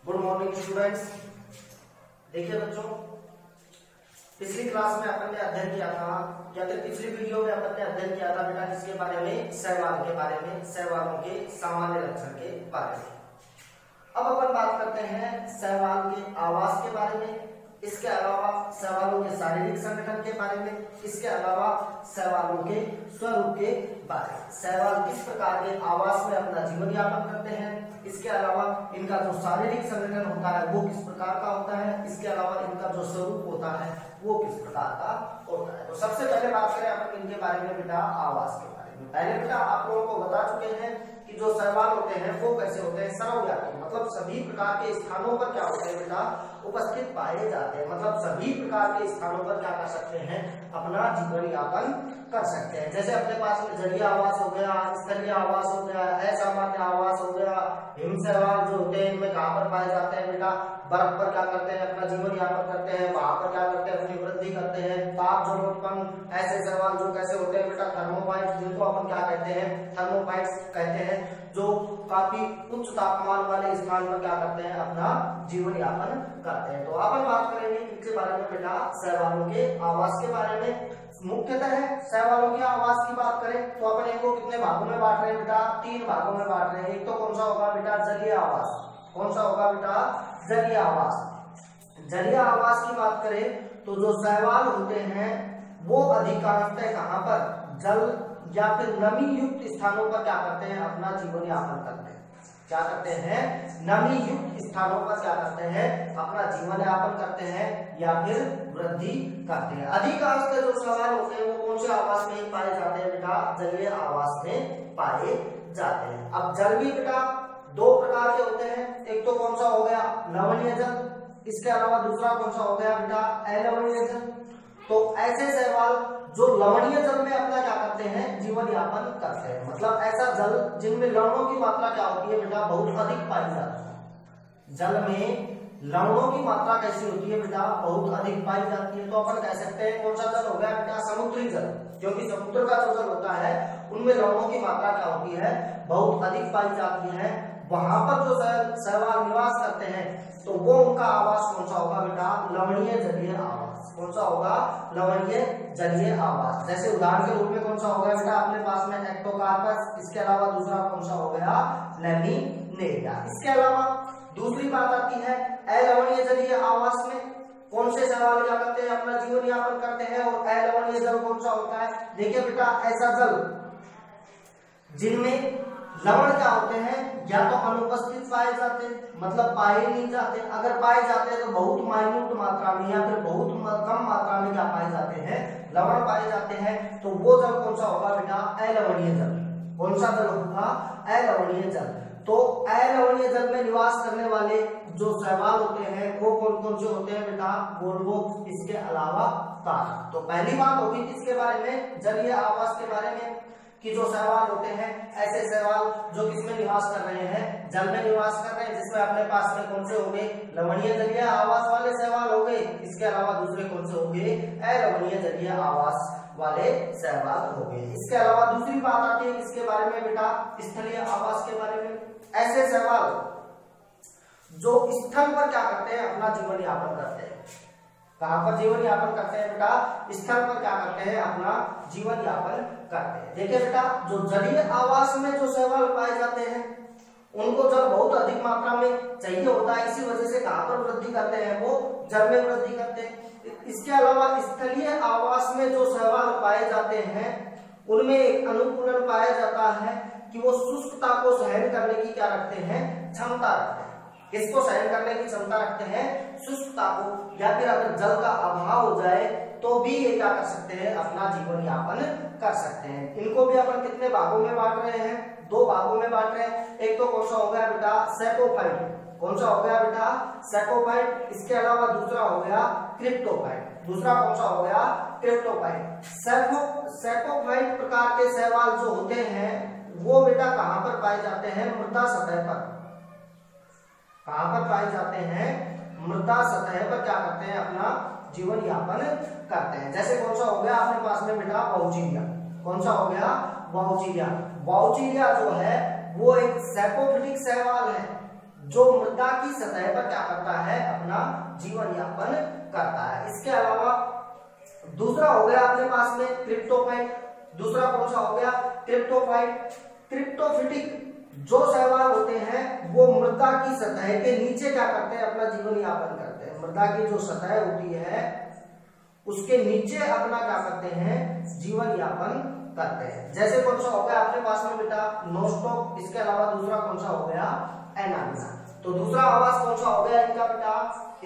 Good morning students. देखिए बच्चों, पिछली क्लास में अपन ने अध्ययन किया था या फिर पिछली वीडियो में अपन ने अध्ययन किया था बेटा किसके बारे में, सहवाल के बारे में, सहवालों के सामान्य लक्षण के बारे में। अब अपन बात करते हैं सहवाल के आवास के बारे में, इसके अलावा सहवालों के शारीरिक संगठन के बारे में, इसके अलावा सहवालों के स्वरूप के बारे में। सहवाल किस प्रकार के आवास में अपना जीवन यापन करते हैं, इसके अलावा इनका जो शारीरिक संगठन होता है वो किस प्रकार का होता है, इसके अलावा इनका जो स्वरूप होता है वो किस प्रकार का होता है। तो सबसे पहले बात करें अपन इनके बारे में बेटा आवास के बारे में। पहले बेटा आप लोगों को बता चुके हैं कि जो सहवाल होते हैं वो कैसे होते हैं, सर्वव्यापी, मतलब सभी प्रकार के स्थानों पर क्या होते हैं बेटा उपस्थित पाए जाते हैं, मतलब सभी प्रकार के स्थानों पर क्या कर सकते हैं, अपना जीवन यापन कर सकते हैं। जैसे अपने पास में जलीय आवास हो गया, स्थलीय आवास हो गया, असामान्य आवास हो गया। हिम सहवाल जो होते हैं इनमें कहाँ पर पाए जाते हैं बेटा, बर्फ पर क्या करते हैं, अपना जीवन यापन करते हैं, वहां पर क्या करते हैं, अपनी वृद्धि करते हैं। ताप जल उत्पन्न ऐसे सहवाल जो कैसे होते हैं बेटा, थर्मोफाइट्स, जिनको अपन क्या कहते हैं, थर्मोफाइट्स कहते हैं, जो काफी उच्च तापमान वाले स्थान पर क्या करते हैं, अपना जीवन यापन करते हैं। तो अपन बात करेंगे इनके बारे में बेटा, सहवालों के आवास के बारे में। मुख्यतः सहवालों के आवास की बात करें तो अपन इनको कितने भागों में बांट रहे हैं बेटा, 3 भागों में बांट रहे हैं। एक तो कौन सा होगा बेटा, जलीय आवास। कौन सा होगा बेटा, जलीय आवास। जलीय आवास की बात करें तो जो सहवाल होते हैं वो अधिकांशतः कहां पर, जल या फिर नमी युक्त स्थानों पर क्या करते हैं, अपना जीवन यापन करते हैं। क्या करते हैं, नमी युक्त स्थानों पर क्या करते हैं, अपना जीवन यापन करते हैं या फिर वृद्धि करते हैं। अधिकांश जो सहवाल होते हैं वो कौन से आवास में पाए जाते हैं बेटा, जलीय आवास में पाए जाते हैं। अब जल भी बेटा 2 प्रकार के होते हैं। एक तो कौन सा हो गया, लवणीय जल, इसके अलावा दूसरा कौन सा हो गया बेटा, अलवणीय जल। तो ऐसे सहवाल जो लवणीय जल में अपना क्या करते हैं, जीवन यापन करते हैं, मतलब ऐसा जल जिनमें लवणों की मात्रा क्या होती है बेटा, बहुत अधिक पाई जाती है। जल में लवणों की मात्रा कैसी होती है बेटा, बहुत अधिक पाई जाती है। तो अपन कह सकते हैं कौन सा जल हो गया बेटा, समुद्री जल, क्योंकि समुद्र का जो जल होता है उनमें लवणों की मात्रा क्या होती है, बहुत अधिक पाई जाती है। वहां पर जो सहवाल निवास करते हैं तो वो उनका आवास कौन सा होगा बेटा, लवणीय जलीय आवास। कौन सा होगा, लवणीय जलीय आवास। जैसे उदाहरण के रूप में कौन सा होगा बेटा, अपने पास में एक्टोकार्पस, इसके अलावा दूसरा कौन सा हो गया, लैमिनेरिया। इसके अलावा दूसरी बात आती है अलवणीय जलीय आवास में कौन से सहवाल क्या करते हैं, अपना जीवन यापन करते हैं। और अलवणीय जल कौन सा होता है, देखिए बेटा ऐसा जल जिनमें लवण क्या होते हैं, या तो अनुपस्थित पाए जाते हैं, मतलब पाए नहीं जाते, अगर पाए जाते हैं तो बहुत माइन्यूट मात्रा में या फिर बहुत कम मात्रा में क्या पाए जाते हैं, लवण पाए जाते हैं। तो वो जल कौन सा होगा बेटा, अलवणीय जल। कौन सा जल होगा, अलवणीय जल। तो अलवणीय जल में निवास करने वाले जो सहवाल होते हैं वो कौन कौन से होते हैं बेटा, बोलवो, इसके अलावा तार। तो पहली बात होगी किसके बारे में, जलीय आवास के बारे में, कि जो सहवाल होते हैं ऐसे सहवाल जो किसमें निवास कर रहे हैं, जल में निवास कर रहे हैं, जिसमें अपने पास में कौन से होंगे, लवणीय जलीय आवास वाले सहवाल होंगे। इसके अलावा दूसरे कौन से होंगे, अलवणीय जलीय आवास वाले सहवाल होंगे। इसके अलावा दूसरी बात आती है किसके बारे में बेटा, स्थलीय आवास के बारे में। ऐसे सहवाल जो स्थल पर क्या करते हैं, अपना जीवन यापन करते हैं। कहां पर जीवन यापन करते हैं बेटा, स्थल पर क्या करते हैं, अपना जीवन यापन करते हैं। देखिए बेटा जो जलीय आवास में जो सहवाल पाए जाते हैं उनको जल बहुत अधिक मात्रा में चाहिए होता है, इसी वजह से कहां पर वृद्धि करते हैं, वो जल में वृद्धि करते हैं। इसके अलावा स्थलीय आवास में जो सहवाल पाए जाते हैं उनमें एक अनुकूलन पाया जाता है कि वो शुष्कता को सहन करने की क्या रखते हैं, क्षमता रखते हैं। किसको सहन करने की क्षमता रखते हैं, शुष्कता को, या फिर अगर जल का अभाव हो जाए तो भी ये क्या कर सकते हैं, अपना जीवन यापन कर सकते हैं। इनको भी अपन कितने भागों में बांट रहे हैं, 2 भागों में बांट रहे हैं। एक तो कौन सा हो गया बेटा, सैकोफाइट। कौन सा हो गया बेटा, सैकोफाइट। इसके अलावा दूसरा हो गया क्रिप्टोफाइट। दूसरा कौन सा हो गया, क्रिप्टोफाइट। सैकोफाइट प्रकार के सहवाल जो होते हैं वो बेटा कहां पर पाए जाते हैं, मृदा सतह पर। कहां पर पाए जाते हैं, मृदा सतह पर क्या करते हैं, अपना जीवन यापन करते हैं। जैसे कौन सा हो गया अपने पास में बेटा, बाउचीरिया। कौन सा हो गया, बाउचीरिया। बाउचीरिया जो है वो एक सैपोफिटिक सहवाल है जो मृदा की सतह पर क्या करता है, अपना जीवन यापन करता है। इसके अलावा दूसरा हो गया अपने पास में क्रिप्टोफाइट। दूसरा कौन सा हो गया, क्रिप्टोफाइट। क्रिप्टोफिटिक जो शैवाल होते हैं वो मृदा की सतह के नीचे क्या करते हैं, अपना जीवन यापन करते हैं। मृदा की जो सतह होती है उसके नीचे अपना क्या करते हैं, जीवन यापन करते हैं। जैसे कौन सा हो गया अपने पास में बेटा, नोस्टॉक। इसके अलावा दूसरा कौन सा हो गया, एनालिना। तो दूसरा आवास कौन सा हो गया इनका बेटा,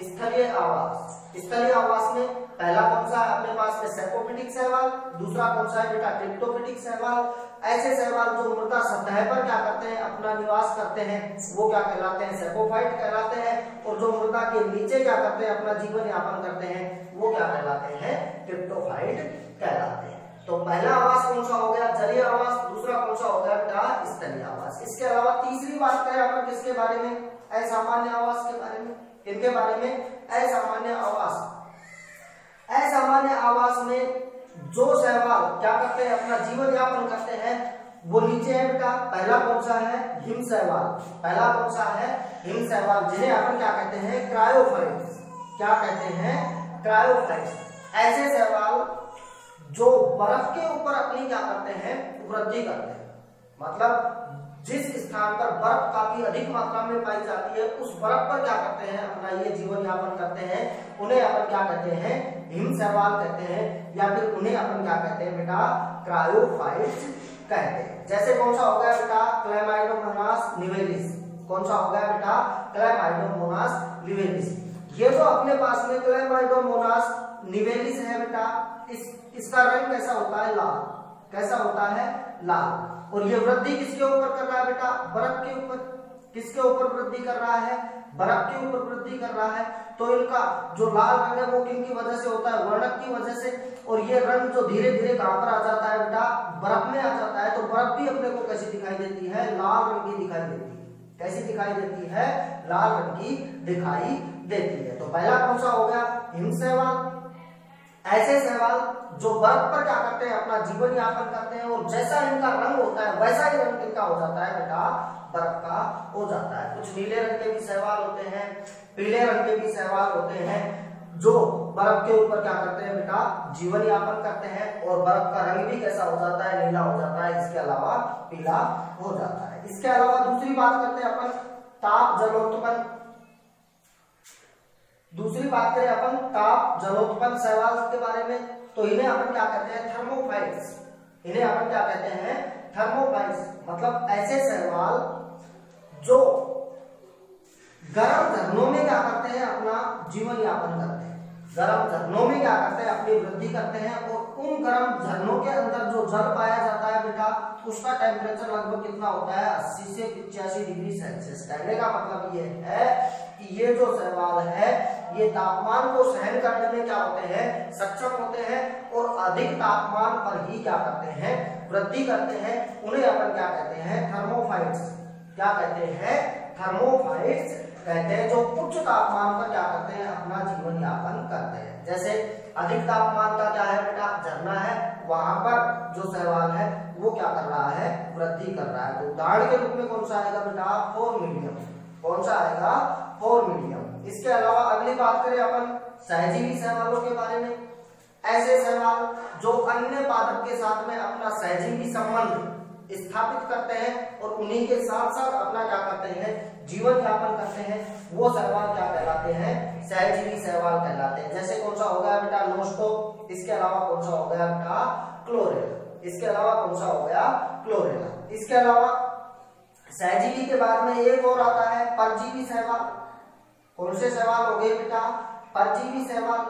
स्थलीय आवास। स्थलीय आवास में पहला कौन सा है अपने पास में, सैपोफिटिक शैवाल। दूसरा कौन सा है बेटा, क्रिप्टोफिटिक शैवाल। ऐसे शैवाल जो मृदा सतह पर क्या करते हैं, अपना निवास करते हैं, वो क्या कहलाते हैं, सैपोफाइट कहलाते हैं। और जो मृदा के नीचे क्या करते हैं, अपना जीवन यापन करते हैं, वो क्या कहलाते हैं, क्रिप्टोफाइट कहलाते हैं। तो पहला आवास कौन सा हो गया, जलीय आवास। दूसरा कौन सा हो गया बेटा, स्थलीय आवास। इसके अलावा तीसरी बात करें अपन किसके बारे में, असामान्य आवास के बारे में। इनके बारे में असामान्य आवास। असामान्य आवास में जो शैवाल क्या करते हैं, अपना जीवन यापन करते हैं, वो नीचे है बेटा। पहला कौन सा है, हिम शैवाल। पहला कौन सा है, हिम शैवाल, जिन्हें अपन क्या कहते हैं, क्रायोफाइट्स। क्या कहते हैं, क्रायोफाइट्स। ऐसे शैवाल जो बर्फ के ऊपर अपनी क्या करते हैं, वृद्धि करते हैं। मतलब जिस स्थान पर बर्फ काफी अधिक मात्रा में पाई जाती है, उस बर्फ पर क्या करते हैं, अपना ये जीवन यापन करते हैं। उन्हें अपन क्या कहते हैं, हिम शैवाल कहते हैं, या फिर उन्हें अपन क्या कहते हैं बेटा, क्रायोफाइट्स कहते हैं। जैसे कौन सा हो गया बेटा, क्लैमाइडोमोनास निवेलिस। कौन सा हो गया बेटा, क्लैमाइडोमोनास निवेलिस। ये जो अपने पास में क्लैमाइडोमोनास निवेलिस है बेटा, इसका रंग कैसा होता है, लाल। कैसा होता है, लाल। और ये वृद्धि किसके ऊपर कर रहा है बेटा, बर्फ के ऊपर। किसके ऊपर वृद्धि कर रहा है, बर्फ के ऊपर वृद्धि कर रहा है। तो इनका जो लाल रंग है वो किनकी वजह से होता है, वर्णक की वजह से। और ये रंग जो धीरे धीरे कहां पर आ जाता है बेटा, बर्फ में आ जाता है। तो बर्फ भी अपने को कैसी दिखाई देती है, लाल रंग की दिखाई देती है। कैसी दिखाई देती है, लाल रंग की दिखाई देती है। तो पहला कौन सा हो गया, हिम शैवाल। ऐसे शैवाल जो बर्फ पर क्या करते हैं, अपना जीवन यापन करते हैं, और जैसा इनका रंग होता है वैसा ही रंग इनका हो जाता है बेटा, बर्फ का हो जाता है। कुछ नीले रंग के भी शैवाल होते हैं, पीले रंग के भी शैवाल होते हैं, जो बर्फ के ऊपर क्या करते हैं बेटा, जीवन यापन करते हैं। और बर्फ का रंग भी कैसा हो जाता है, नीला हो जाता है। इसके अलावा पीला हो जाता है। इसके अलावा दूसरी बात करते हैं अपन, ताप जलोत्पन्न। दूसरी बात करें अपन ताप जलोत्पन्न शैवाल के बारे में, तो इन्हें अपन क्या कहते हैं, थर्मोफाइट्स। इन्हें अपन क्या कहते हैं, थर्मोफाइट्स। मतलब ऐसे शैवाल जो गर्म झरनों में क्या करते हैं, अपना जीवन यापन करते हैं। गर्म झरनों में क्या करते हैं, अपनी वृद्धि करते हैं। और उन गर्म झरनों के अंदर जो जल पाया जाता है बेटा, उसका टेम्परेचर लगभग कितना होता है, 80 से 85 डिग्री सेल्सियस। कहने का मतलब ये है कि ये जो शैवाल है ये तापमान को सहन करने में क्या होते हैं, सक्षम होते हैं। और अधिक तापमान पर ही क्या करते हैं, वृद्धि करते हैं। उन्हें अपन क्या कहते हैं, थर्मोफाइट्स। क्या कहते हैं, थर्मोफाइट्स कहते हैं। जो उच्च तापमान पर क्या करते हैं, अपना जीवन यापन करते हैं। जैसे अधिक तापमान का क्या है बेटा, झरना है, वहां पर जो शैवाल है वो क्या कर रहा है, वृद्धि कर रहा है। तो उदाहरण के रूप में कौन सा आएगा बेटा, फोरमिडियम। कौन सा आएगा, फोरमिडियम। इसके अलावा अगली बात करें अपन सहजीवी शैवालों के बारे में। ऐसे शैवाल जो अन्य पादप के साथ में अपना सहजीवी संबंध स्थापित करते हैं और उन्हीं के साथ साथ अपना क्या करते हैं, जीवन यापन करते हैं, वो शैवाल क्या कहलाते हैं, सहजीवी शैवाल कहलाते हैं। जैसे कौन सा हो गया बेटा, नोस्टॉक। इसके अलावा कौन सा हो गया बेटा, क्लोरेला। इसके अलावा कौन सा हो गया, क्लोरेला। इसके अलावा सहजीवी के बाद में एक और आता है, परजीवी शैवाल। कौन से शैवाल हो गए बेटा, परजीवी शैवाल।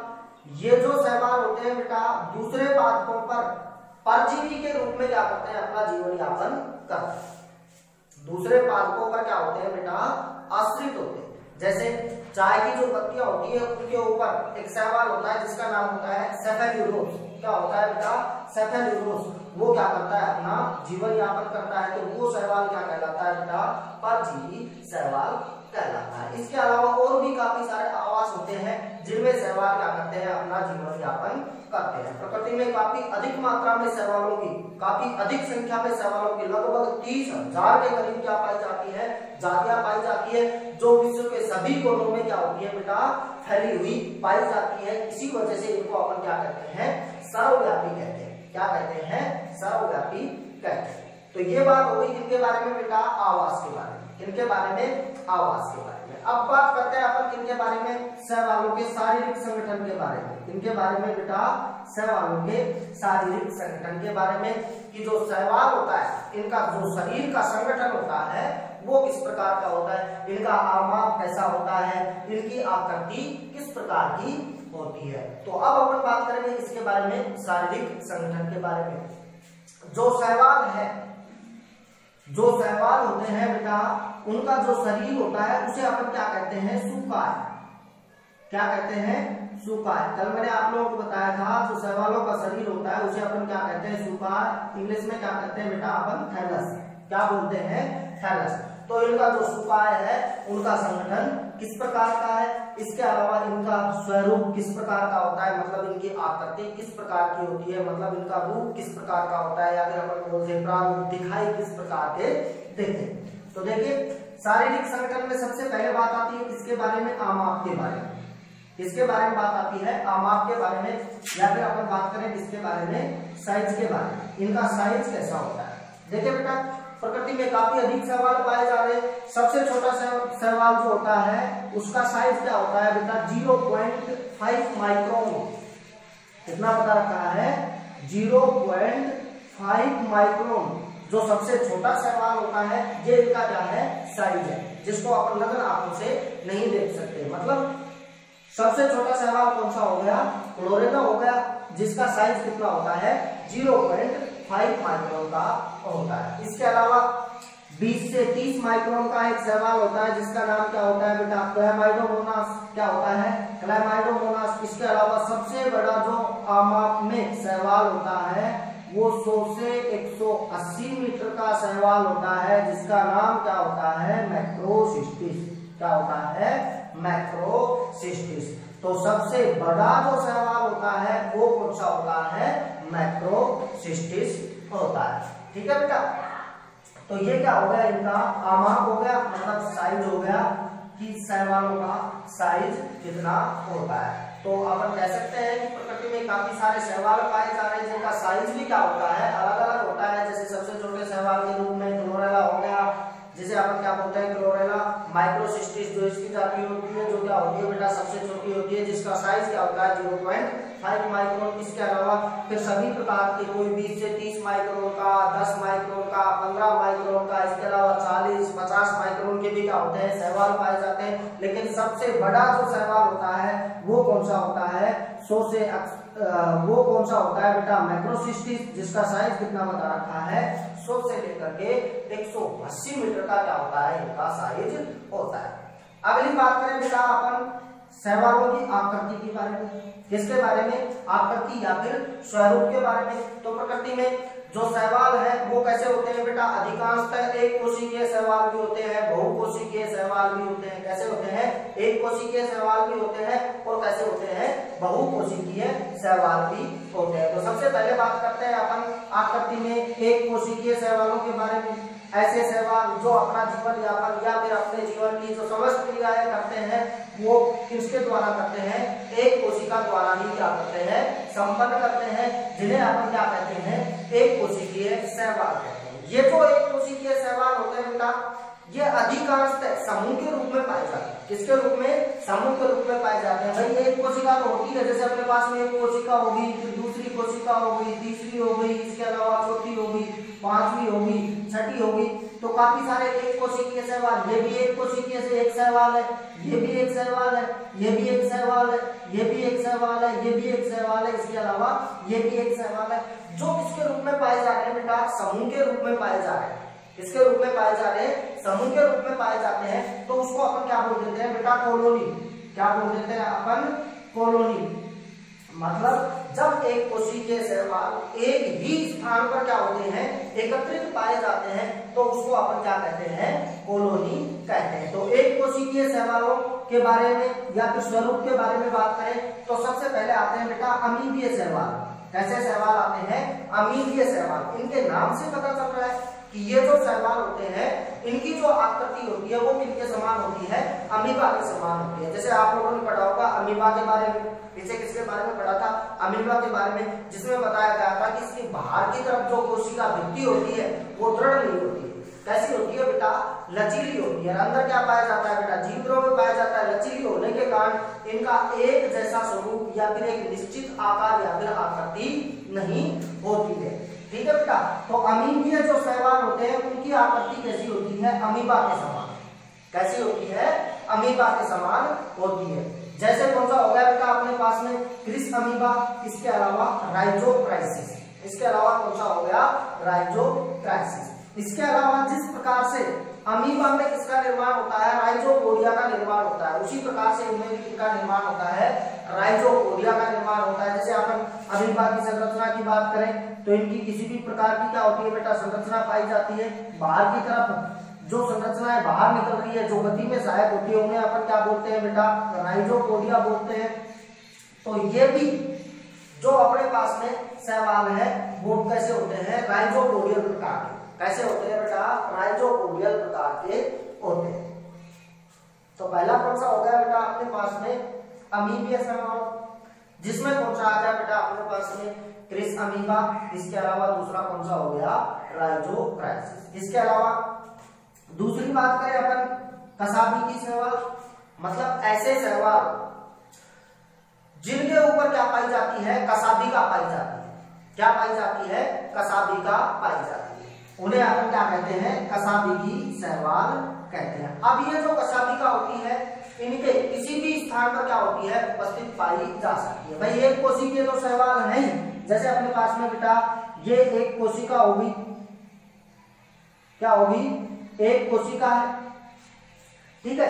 ये जो शैवाल होते हैं बेटा, दूसरे पादपों पर परजीवी के रूप में क्या करते हैं, अपना जीवन यापन करते हैं। दूसरे पादपों पर क्या होते हैं बेटा, आश्रित होते हैं। जैसे चाय की जो पत्तियां होती है उनके ऊपर एक शैवाल होता है जिसका नाम होता है सेफेल्यूरोस। क्या होता है बेटा, सेफेल्यूरोस। वो क्या करता है, अपना जीवन यापन करता है। तो वो शैवाल क्या कहलाता है बेटा, परजीवी शैवाल कहलाता है। इसके अलावा और भी काफी सारे आवास होते हैं जिनमें शैवाल क्या करते हैं, अपना जीवन यापन करते हैं। प्रकृति में काफी अधिक मात्रा में शैवालों की, काफी अधिक संख्या में शैवालों की, लगभग 30,000 के करीब क्या पाई जाती है, जातियां पाई जाती है जो विश्व के सभी कोनों में क्या होती है बेटा, फैली हुई पाई जाती है। इसी वजह से इनको अपन क्या कहते हैं, सर्वव्यापी कहते हैं। क्या कहते हैं, सर्वव्यापी कहते हैं। तो ये बात हो गई किनके बारे में बेटा, आवास के बारे में। किनके बारे में, आवास के बारे में। अब बात करते हैं अपन किनके बारे में, सहवालों के शारीरिक संगठन के बारे में। किनके बारे में बेटा, सहवालों के शारीरिक संगठन के बारे में, कि जो सहवाल होता है इनका जो शरीर का संगठन होता है वो किस प्रकार का होता है, इनका आमाप कैसा होता है, इनकी आकृति किस प्रकार की होती है। तो अब अपन बात करेंगे इसके बारे में, शारीरिक संगठन के बारे में। जो सहवाल है, जो सहवाल होते हैं बेटा, उनका जो शरीर होता है उसे अपन क्या कहते हैं, सुकाय। क्या कहते हैं, सुकाय। कल मैंने आप लोगों को बताया था जो सहवालों का शरीर होता है उसे अपन क्या कहते हैं, सुकाय। इंग्लिश में क्या कहते हैं बेटा, अपन थैलस। क्या बोलते हैं, थैलस। तो इनका जो सुकाय है उनका संगठन किस प्रकार का है, इसके अलावा इनका स्वरूप किस प्रकार का होता है, मतलब इनकी आकृति किस प्रकार की होती है, मतलब इनका रूप किस प्रकार का होता है, या फिर अपन बोलते हैं प्रारूप, दिखाई किस प्रकार के देते हैं। तो देखिए शारीरिक संगठन में सबसे पहले बात आती है किसके बारे में, आमाप के बारे में। किसके बारे में बात आती है, आमाप के बारे में, या फिर अपन बात करें किसके बारे में, साइज के बारे में। इनका साइज कैसा होता है। देखिए बेटा प्रकृति में काफी अधिक सहवाल पाए जा रहे हैं। सबसे छोटा सहवाल जो होता है उसका साइज क्या होता है बेटा, 0.5 माइक्रोन। कितना बता रखा है, 0.5 माइक्रोन। जो सबसे छोटा सहवाल होता है ये इनका क्या है, साइज है, जिसको अपन नग्न आंखों से नहीं देख सकते। मतलब सबसे छोटा सहवाल कौन सा हो गया, क्लोरेला हो गया, जिसका साइज कितना होता है, 0.5 माइक्रोन का होता है। इसके अलावा 20 से 30 माइक्रोन का एक सहवाल होता है जिसका नाम क्या होता है बेटा, क्लैमाइडोमोनास। क्या होता है, क्लैमाइडोमोनास। इसके अलावा सबसे बड़ा जो आमाप में सहवाल होता है वो 100 से 180 मीटर का सहवाल होता है जिसका नाम क्या होता है, मैक्रोसिस्टिस। क्या होता है, मैक्रोसिस्टिस। तो सबसे बड़ा जो सहवाल होता है वो कौन सा होता है, मैक्रोसिस्टिस होता है। ठीक है बेटा। तो ये क्या हो गया, इनका आमाप हो गया, मतलब साइज हो गया कि सहवालों का साइज कितना होता है। तो अपन कह सकते हैं कि प्रकृति में काफी सारे सहवाल पाए जा रहे हैं जिनका साइज भी क्या होता है, अलग अलग होता है। जैसे सबसे छोटे सहवाल के रूप में क्लोरेला हो गया, जिसे अपन क्या बोलते हैं, क्लोरेला। माइक्रोसिस्टिस जो इसकी जाति होती है, जो क्या होती है बेटा, सबसे छोटी होती है, जिसका साइज क्या होता है, 0.5 माइक्रोन। इसके अलावा फिर सभी प्रकार के कोई 20 से 30 माइक्रोन का, 10 माइक्रोन का, 15 माइक्रोन का, इसके अलावा 40-50 माइक्रोन के भी क्या होते हैं, सहवाल पाए जाते हैं। लेकिन सबसे बड़ा जो सहवाल होता है वो कौन सा होता है, 100 से वो कौन सा होता है बेटा, मैक्रोसिस्टिस, जिसका साइज कितना बता रखा है, 100 से लेकर के 180 मीटर का क्या होता है, इनका साइज होता है। अगली बात करें बेटा अपन सहवालों की आकृति के बारे में। किसके बारे में, आकृति या फिर स्वरूप के बारे में। तो प्रकृति में जो सहवाल है वो कैसे होते हैं बेटा, अधिकांशतः एक कोशिकीय सहवाल भी होते हैं, बहुकोशिकीय सहवाल भी होते हैं। कैसे होते हैं, एक कोशिकीय सहवाल भी होते हैं और कैसे होते हैं, बहुकोशिकीय सहवाल भी होते हैं। तो सबसे पहले बात करते हैं अपन आकृति में एक कोशिकीय सहवालों के बारे में। ऐसे सहवाल जो अपना जीवन यापन या फिर अपने जीवन की जो समस्त क्रियाएं करते हैं वो किसके द्वारा करते हैं, एक कोशिका द्वारा ही क्या करते हैं, संपन्न करते हैं, जिन्हें अपन क्या कहते हैं, एक कोशिकीय सहवाल कहते हैं। ये जो एक कोशिकीय सहवाल होते हैं बेटा, ये अधिकांशतः समूह के रूप में पाए जाते हैं। किसके रूप में, समूह के रूप में पाए जाते हैं। भाई एक कोशिका तो होती है, जैसे अपने पास में एक कोशिका होगी, फिर दूसरी कोशिका हो गई, तीसरी हो गई, इसके अलावा चौथी होगी, पांचवी होगी, छठी होगी। तो काफी सारे एक कोशिकीय सहवाल, ये भी एक कोशिकीय से एक सहवाल है, ये भी एक सहवाल है, ये भी एक सहवाल है, ये भी एक सहवाल है, ये भी एक सहवाल है, इसके अलावा ये भी एक सहवाल है, जो किसके रूप में पाए जा रहे हैं बेटा, समूह के रूप में पाए जा रहे हैं। किसके रूप में पाए जा रहे हैं, समूह के रूप में पाए जाते हैं। तो उसको अपन क्या बोल देते हैं बेटा, कॉलोनी। क्या बोल देते हैं अपन, कॉलोनी। मतलब जब एक कोशिकीय सहवाल एक ही स्थान पर क्या होते हैं, एकत्रित पाए जाते हैं, तो उसको अपन क्या कहते हैं, कॉलोनी कहते हैं। तो एक कोशिकीय सहवालों के बारे में या फिर स्वरूप के बारे में बात करें तो सबसे पहले आते हैं बेटा अमीबीय सहवाल। कैसे सहवाल आते हैं, अमीबीय सहवाल। इनके नाम से पता चल रहा है कि ये जो शैवाल होते हैं इनकी जो आकृति होती है वो किनके समान होती है, अमीबा के समान होती है। जैसे आप लोगों ने पढ़ा होगा अमीबा के बारे में, पीछे किसके बारे में पढ़ा था, अमीबा के बारे में, जिसमें बताया गया था कि इसकी बाहर की तरफ जो कोशिका भित्ति होती है वो दृढ़ नहीं होती है। कैसी होती है बेटा, लचीली होती है। अंदर क्या पाया जाता है बेटा, जीवद्रव में पाया जाता है। लचीली होने के कारण इनका एक जैसा स्वरूप या फिर एक निश्चित आकार या फिर आकृति नहीं होती है। ठीक है बेटा, तो अमीबीय जो शैवाल होते हैं उनकी आकृति कैसी होती है, अमीबा के समान। कैसी होती है, अमीबा के समान होती है। जैसे कौन सा हो गया बेटा अपने पास में, क्रिस अमीबा, इसके अलावा राइजोक्राइसिस, इसके अलावा कौन सा हो गया, राइजोक्राइसिस। इसके अलावा जिस प्रकार से अमीबा में किसका निर्माण होता है, राइजोपोडिया का निर्माण होता है, उसी प्रकार से इनमें भी किसका निर्माण होता है, राइजोपोडिया का निर्माण होता है। जैसे अपन अमीबा की संरचना की बात करें तो इनकी किसी भी प्रकार की क्या होती है बेटा, संरचना पाई जाती है। बाहर की तरफ जो संरचनाएं बाहर निकल रही है, जो गति में सहायक होती है, उन्हें अपन क्या बोलते हैं बेटा, राइजोपोडिया बोलते हैं। तो ये भी जो अपने पास में शैवाल है वो कैसे होते हैं, राइजोपोडियल प्रकार के। कैसे होते हैं बेटा, राइजोपोडियल प्रकार के होते हैं। तो पहला कौन सा हो गया बेटा अपने पास में, अमीबीय शैवाल, जिसमें कौन सा आ गया बेटा अपने पास में, क्रिस अमीबा। इसके अलावा दूसरा कौन सा हो गया, राइजोक्राइसिस। इसके अलावा दूसरी बात करें अपन कसाबी की शैवाल, मतलब ऐसे शैवाल जिनके ऊपर क्या पाई जाती है, कसाबिका पाई जाती है। क्या पाई जाती है, कसाबिका पाई जाती है। उन्हें अपन क्या कहते हैं, कसाबिकी शैवाल कहते हैं। अब ये जो कसाबिका होती है इनके किसी भी स्थान पर क्या होती है, उपस्थित पाई जा सकती है। भाई एक कोशिकीय तो शैवाल है ही, जैसे अपने पास में बेटा ये एक कोशिका होगी, क्या होगी, एक कोशिका है। ठीक है,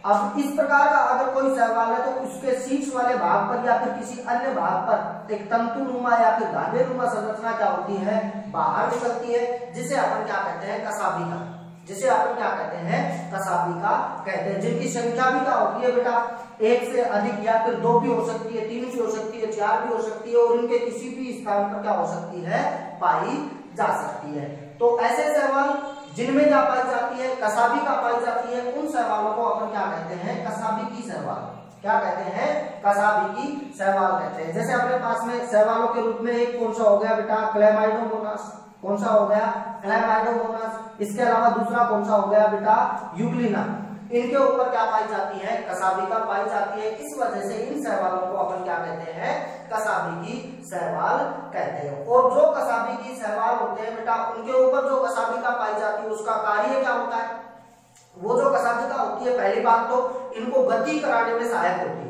अब इस प्रकार का अगर कोई शैवाल है तो उसके शीर्ष वाले भाग पर या फिर किसी अन्य भाग पर एक तंतुनुमा या फिर धागेनुमा संरचना क्या होती है, बाहर निकलती है, जिसे अपन क्या कहते हैं, कसाबिका। जिसे अपन क्या कहते हैं, कसाबिका कहते हैं। जिनकी संख्या भी क्या होती है बेटा, एक से अधिक या फिर दो भी हो सकती है, तीन भी हो सकती है, चार भी हो सकती है, और उनके किसी भी स्थान पर क्या हो सकती है, पाई जा सकती है। तो ऐसे शैवाल जिनमें क्या पाई जाती है, कसाबिका पाई जाती है, उन शैवालों को अपन क्या कहते हैं, कसाबिकी शैवाल। क्या कहते हैं, कसाबिकी शैवाल कहते हैं। जैसे अपने पास में शैवालों के रूप में एक कौन सा हो गया बेटा, क्लैमाइडोमोनास। कौन सा हो गया, क्लैमाइडोमोनास। इसके अलावा दूसरा कौन सा हो गया बेटा, यूग्लिना। इनके ऊपर क्या पाई जाती है, कसाबिका पाई जाती है। इस वजह से इन शैवालों को अपन क्या कहते हैं, कसाबिकी शैवाल कहते हैं। और जो कसाबिकी शैवाल होते हैं बेटा, उनके ऊपर जो कसाबिका पाई जाती है उसका कार्य क्या होता है, वो जो कसाबिका होती है, पहली बात तो इनको गति कराने में सहायक होती है।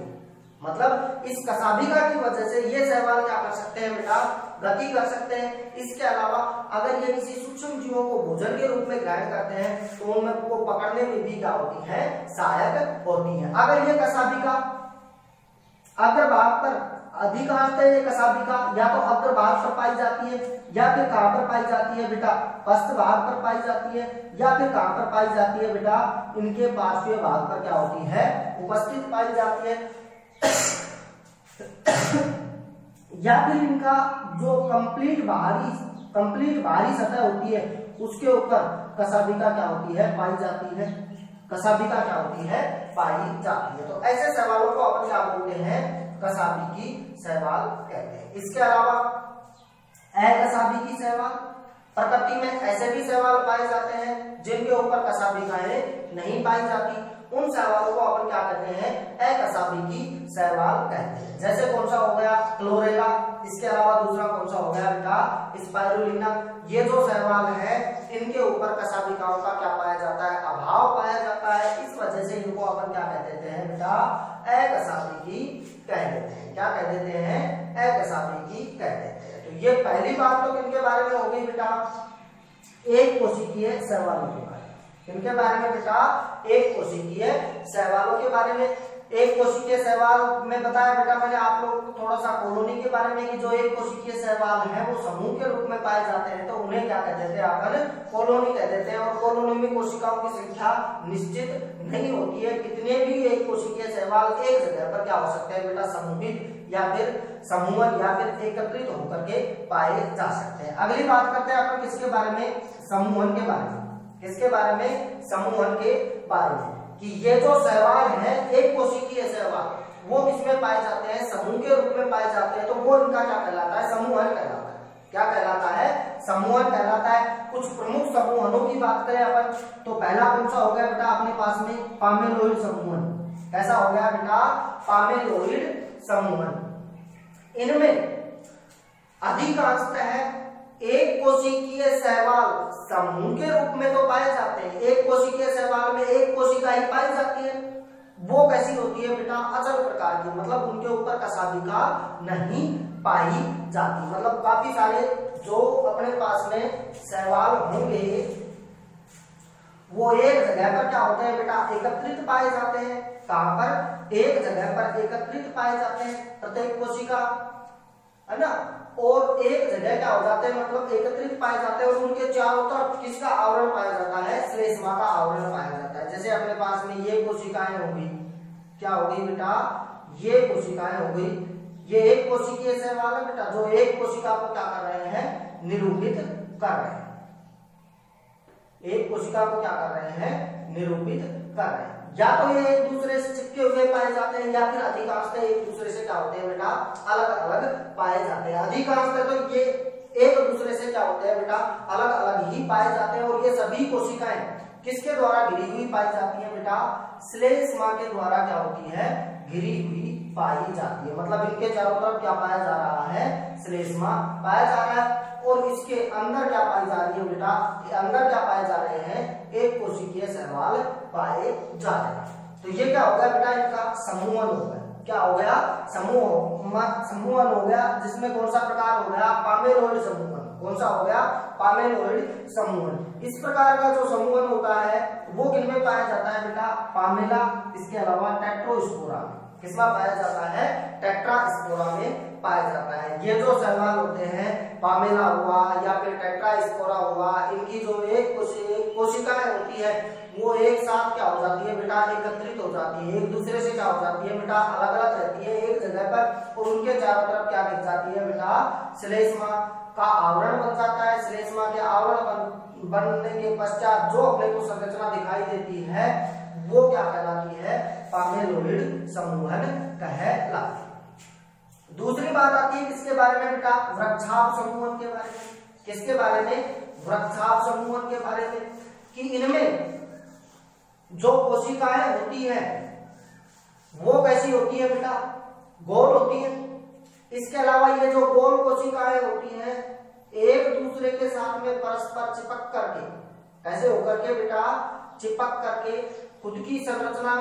मतलब इस कसाबिका की वजह से ये शैवाल क्या कर सकते हैं बेटा, गति कर सकते हैं। इसके अलावा अगर ये किसी सूक्ष्म जीवों को भोजन के रूप में ग्रहण करते हैं तो उनमें को पकड़ने में भी क्या होती है, सहायक होती है। अगर ये कसाबिका अग्रभाग पर, अधिकांशतः ये कसाबिका या तो अग्रभाग पर पाई जाती है या फिर कहां पर पाई जाती है बेटा, पश्च भाग पर पाई जाती है, या फिर कहां पर पाई जाती है बेटा, इनके पार्श्वीय भाग पर क्या होती है, उपस्थित पाई जाती है। या फिर इनका जो कंप्लीट बाहरी सतह होती है उसके ऊपर कसाबिका क्या होती है, पाई जाती है। कसाबिका क्या होती है, पाई जाती है। तो ऐसे शैवालों को अपन क्या बोलते हैं, कसाबिकी शैवाल कहते हैं। इसके अलावा अकसाबिकी शैवाल, प्रकृति में ऐसे भी शैवाल पाए जाते हैं जिनके ऊपर कसाबिकाएं नहीं पाई जाती। उन शैवालों को अपन क्या कहते हैं, अकसाबिकी शैवाल कहते हैं। जैसे कौन सा हो गया, क्लोरेला। इसके अलावा दूसरा कौन सा हो गया बेटा, स्पाइरुलिना। ये जो शैवाल है इनके ऊपर कसाबिकाओं का क्या पाया जाता है, अभाव पाया जाता है। इस वजह से इनको अपन क्या कह देते हैं बेटा, अकसाबिकी कह देते हैं। क्या कह देते हैं, अकसाबिकी कह देते हैं। तो ये पहली बात तो किनके बारे में हो गई बेटा, एक कोशिकीय शैवालों के बारे में। इनके बारे में बेटा, एक कोशिकीय शैवालों के बारे में। एक कोशिकीय शैवाल में बताया बेटा मैंने आप लोग को थोड़ा सा कॉलोनी के बारे में, कि जो एक कोशिकीय शैवाल है वो समूह के रूप में पाए जाते हैं, तो उन्हें क्या कह देते हैं अपन, कॉलोनी कह देते हैं। और कॉलोनी में कोशिकाओं की संख्या निश्चित नहीं होती है। कितने भी एक कोशिकीय शैवाल एक जगह पर क्या हो सकते हैं बेटा, समूहित या फिर समूह या फिर एकत्रित होकर के पाए जा सकते हैं। अगली बात करते हैं अपन किसके बारे में, समूहन के बारे में। किसके बारे में? समूहन के बारे में, कि ये जो शैवाल है एक कोशिकीय शैवाल, वो किसमें पाए जाते हैं? समूह के रूप में पाए जाते हैं, तो वो इनका क्या कहलाता है? समूहन कहलाता है। क्या कहलाता है? समूहन कहलाता है। कुछ प्रमुख समूहनों की बात करें अपन, तो पहला कौन सा हो गया बेटा अपने पास में? पामेलोइड समूहन। कैसा हो गया बेटा? पामेलोइड समूहन। इनमें अधिकांशतः एक कोशिकीय शैवाल समूह के रूप में तो पाए जाते हैं, एक कोशिकीय शैवाल में एक कोशिका ही पाई जाती है। वो कैसी होती है बेटा? अचल प्रकार की, मतलब उनके ऊपर कशाभिका नहीं पाई जाती। मतलब काफी सारे जो अपने पास में शैवाल होंगे वो एक जगह पर क्या होते हैं बेटा? एकत्रित पाए जाते हैं। कहां पर? एक जगह पर एकत्रित पाए जाते हैं प्रत्येक कोशिका, है ना। और एक जगह क्या हो जाते हैं? मतलब एकत्रित पाए जाते हैं और उनके चारों तरफ किसका आवरण पाया जाता है? श्लेष्मा का आवरण पाया जाता है। जैसे अपने पास में ये कोशिकाएं होगी, क्या हो गई बेटा? ये कोशिकाएं हो गई, ये एक कोशिकीय शैवाल है बेटा, जो एक कोशिका को क्या कर रहे हैं? निरूपित कर रहे हैं। एक कोशिका को क्या कर रहे हैं? निरूपित कर रहे हैं। या तो ये एक दूसरे से चिपके हुए पाए जाते हैं, या फिर अधिकांशतः एक दूसरे से क्या होते हैं बेटा? अलग अलग पाए जाते हैं। अधिकांशतः तो ये एक दूसरे से क्या होते हैं बेटा? अलग अलग ही पाए जाते हैं। और ये सभी कोशिकाएं किसके द्वारा घिरी हुई पाई जाती है बेटा? श्लेष्मा के द्वारा क्या होती है? घिरी हुई पाई जाती है। मतलब इनके चारों तरफ क्या पाया जा रहा है? श्लेष्मा पाया जा रहा है। और इसके अंदर क्या पाई जा रही है बेटा? अंदर क्या पाए जा रहे हैं? एक कोशिकीय शैवाल पाए जा रहे हैं। तो ये क्या हो गया बेटा? इनका समूहन हो गया। क्या हो गया? समूहन हो गया, जिसमें कौन सा प्रकार हो गया? पामेलोइड समूहन। कौन सा हो गया? पामेलोइड समूहन। इस प्रकार का जो समूहन होता है वो किनमें पाया जाता है बेटा? पामेला, इसके अलावा टेट्रोस्पोरा में। किसमें पाया जाता है? टेट्रास्पोरा में पाया जाता है। ये जो शैवाल होते हैं, पामेला हुआ या फिर टेट्रास्पोरा हुआ, इनकी जो एक कोशिकाएं होती है वो एक साथ क्या हो जाती है बेटा? एकत्रित हो जाती है। एक दूसरे से क्या हो जाती है बेटा? अलग अलग रहती है एक जगह पर, और उनके चारों तरफ क्या दिख जाती है बेटा? श्लेष्मा का आवरण बन जाता है। श्लेष्मा के आवरण बनने के पश्चात जो अपने को संरचना दिखाई देती है वो क्या कहलाती है? पामेलोइड समूहन कहलाती है। दूसरी बात आती है किसके बारे में बेटा? वृक्षाभ समूहन के बारे में। किसके बारे में? वृक्षाभ समूहन के बारे में, कि इनमें जो कोशिकाएं होती है वो कैसी होती है बेटा? गोल होती है। इसके अलावा ये जो गोल कोशिकाएं होती हैं एक दूसरे के साथ में परस्पर चिपक करके, कैसे होकर के बेटा? चिपक करके खुद की संरचना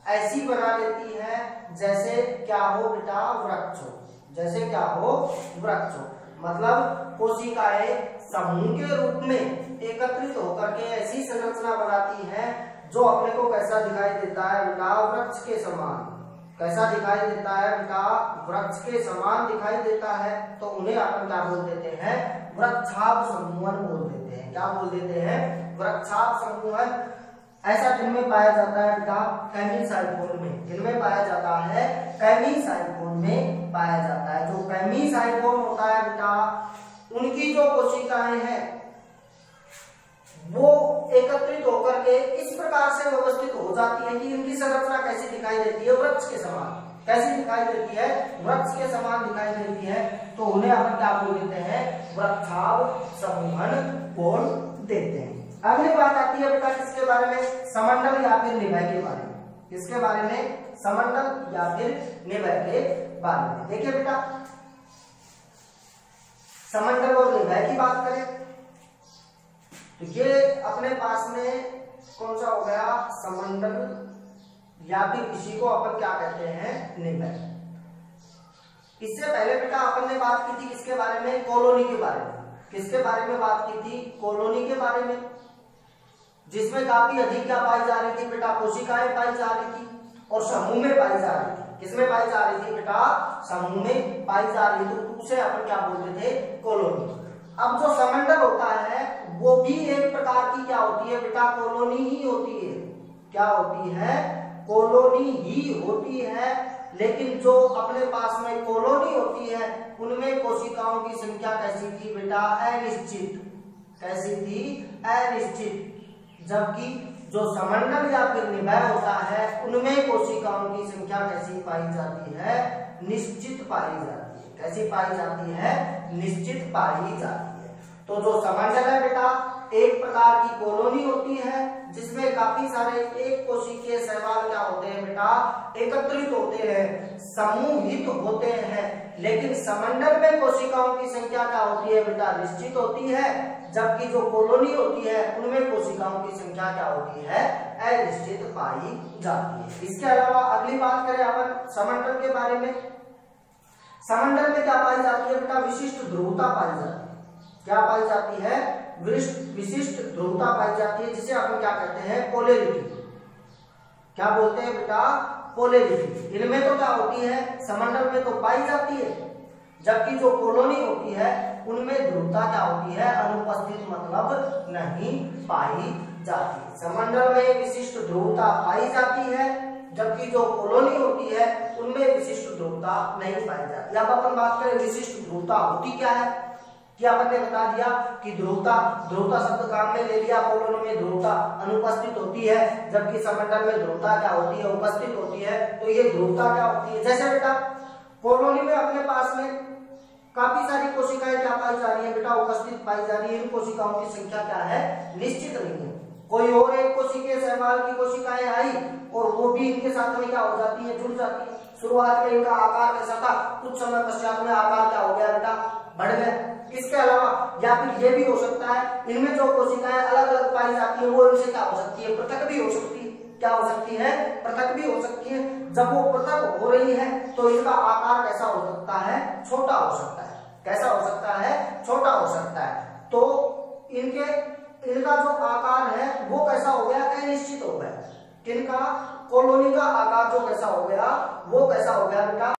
ऐसी बना लेती है जैसे क्या हो बेटा? वृक्ष हो। जैसे क्या हो? वृक्ष हो। मतलब कोशिकाएं समूह के रूप में एकत्रित होकर के ऐसी संरचना बनाती है जो अपने को कैसा दिखाई देता है बेटा? वृक्ष के समान। कैसा दिखाई देता है बेटा? वृक्ष के समान दिखाई देता है। तो उन्हें अपन क्या बोल देते हैं? वृक्षाभ समूहन बोल देते हैं। क्या बोल देते हैं? वृक्षाभ समूहन। ऐसा किनमें पाया जाता है बेटा? कैमीसाइफोन में। किनमें पाया जाता है? कैमीसाइफोन में पाया जाता है। जो कैमीसाइफोन होता है बेटा, उनकी जो कोशिकाएं हैं वो एकत्रित होकर के इस प्रकार से व्यवस्थित हो जाती है कि इनकी संरचना कैसी दिखाई देती है? वृक्ष के समान। कैसी दिखाई देती है? वृक्ष के समान दिखाई देती है। तो उन्हें अपन क्या बोल देते हैं? वृक्षाभ समूहन बोल देते हैं। अगली बात आती है बेटा किसके बारे में? समंडल या फिर निभय के बारे में। किसके बारे में? समंडल या फिर निभय के बारे में। देखिए बेटा, समंडल और निभय की बात करें तो ये अपने पास में कौन सा हो गया? समंडल, या फिर इसी को अपन क्या कहते हैं? निभय। इससे पहले बेटा अपन ने बात की थी किसके बारे में? कॉलोनी के बारे में। किसके बारे में बात की थी? कॉलोनी के बारे में, जिसमें काफी अधिक क्या पाई जा रही थी बेटा? कोशिकाएं पाई जा रही थी और समूह में पाई जा रही थी। किसमें पाई जा रही थी बेटा? समूह में पाई जा रही थी। तो उसे अपन क्या बोलते थे? कॉलोनी। अब जो समंडल होता है वो भी एक प्रकार की क्या होती है बेटा? कॉलोनी ही होती है। क्या होती है? कॉलोनी ही होती है। लेकिन जो अपने पास में कॉलोनी होती है उनमें कोशिकाओं की संख्या कैसी थी बेटा? अनिश्चित। कैसी थी? अनिश्चित। जबकि जो समंडल या फिर निभय होता है उनमें कोशिकाओं की संख्या कैसी पाई जाती है? निश्चित पाई जाती है। कैसी पाई जाती है? निश्चित पाई जाती है। तो जो समंडल है बेटा एक प्रकार की कॉलोनी होती है जिसमें काफी सारे एक कोशिकीय शैवाल क्या होते हैं बेटा? एकत्रित होते हैं, समूहित होते हैं। लेकिन समंडल में कोशिकाओं की संख्या क्या होती है बेटा? निश्चित होती है। जबकि जो कॉलोनी होती है उनमें कोशिकाओं की संख्या क्या होती है? अनिश्चित पाई जाती है। इसके अलावा अगली बात करें अपन समंडल के बारे में। समंडल में क्या पाई जाती है बेटा? विशिष्ट ध्रुवता पाई जाती है। क्या पाई जाती है? विशिष्ट ध्रुवता पाई जाती है जिसे अपन क्या कहते हैं? पोलैरिटी। क्या बोलते हैं बेटा? पोलैरिटी। इनमें तो क्या होती है? समंडल में तो पाई जाती है, जबकि जो कॉलोनी होती है उनमें ध्रुवता क्या होती है? अनुपस्थित, मतलब नहीं पाई जाती है। समंडल में विशिष्ट ध्रुवता पाई जाती है, जबकि जो कॉलोनी होती है उनमें विशिष्ट ध्रुवता नहीं पाई जाती। अब अपन बात करें विशिष्ट ध्रुवता होती क्या है? क्या अपन ने बता दिया कि ध्रुवता शब्द काम में ले लिया। कॉलोनी में ध्रुवता अनुपस्थित होती है, जबकि समंडल में ध्रुवता क्या होती है? उपस्थित होती है। तो ये ध्रुवता क्या होती है? जैसे बेटा कॉलोनी में अपने पास में काफी सारी कोशिकाएं क्या पाई जा रही है बेटा? उपस्थित पाई जा रही है। इन कोशिकाओं की संख्या क्या है? निश्चित नहीं है। कोई और एक कोशिकीय शैवाल की कोशिकाएं आई और वो भी इनके साथ में क्या हो जाती है? जुड़ जाती है। शुरुआत में इनका आकार कैसा था, कुछ समय पश्चात में आकार क्या हो गया बेटा? बढ़ गया। इसके अलावा या फिर ये भी हो सकता है इनमें जो कोशिकाएं अलग अलग पाई जाती है वो इनसे क्या हो सकती है? पृथक भी हो सकती है। क्या हो सकती है? पृथक भी हो सकती है। जब वो पृथक हो रही है तो इनका आकार कैसा हो सकता है? छोटा हो सकता है। कैसा हो सकता है? छोटा हो सकता है। तो इनका जो आकार है वो कैसा हो गया? अनिश्चित हो गया। किनका? कॉलोनी का आकार जो कैसा हो गया? वो कैसा हो गया बेटा?